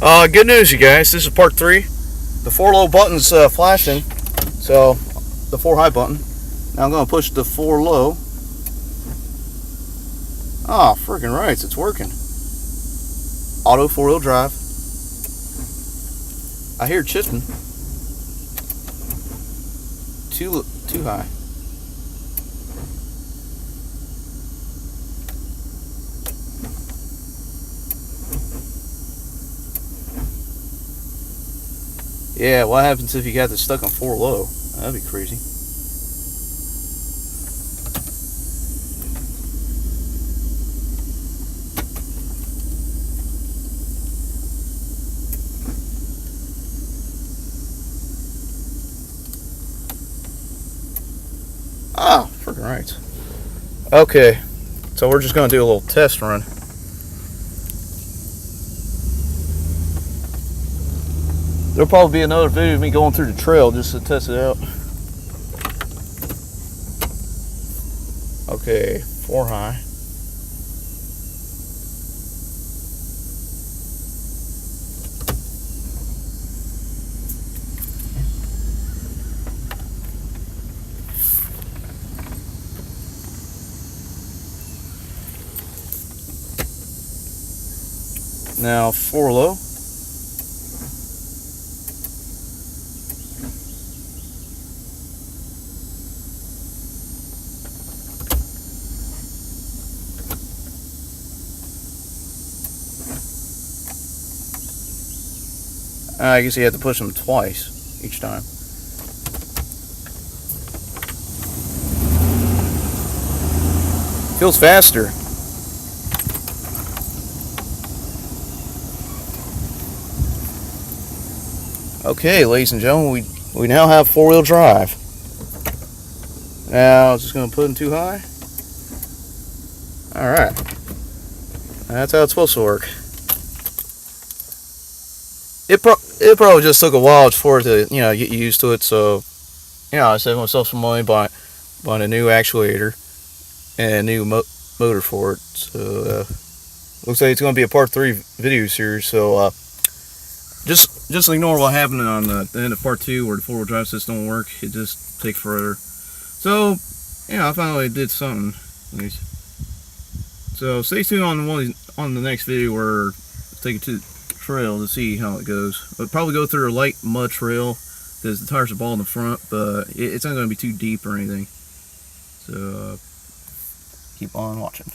Good news, you guys. This is part 3. The 4 low button's flashing, so the 4 high button. Now I'm going to push the 4 low. Ah, freaking right, it's working. Auto 4-wheel drive. I hear chipping. Too high. Yeah, what happens if you got this stuck on 4 low? That'd be crazy. Ah, freaking right. Okay, so we're just going to do a little test run. There'll probably be another video of me going through the trail just to test it out. Okay, 4 high. Now 4 low. I guess you have to push them twice each time. Feels faster. Okay, ladies and gentlemen, we now have 4-wheel drive. Now, just going to put them too high. Alright. That's how it's supposed to work. It probably just took a while for it to, get used to it. So, I saved myself some money buying a new actuator and a new motor for it. So, looks like it's going to be a part 3 video series. So, just ignore what happened on the end of part 2 where the 4-wheel drive system don't work. It just takes forever. So, I finally did something. So, stay tuned on the next video where I'll take it to trail to see how it goes. I'll probably go through a light mud trail because the tires are bald in the front, but it's not going to be too deep or anything. So keep on watching.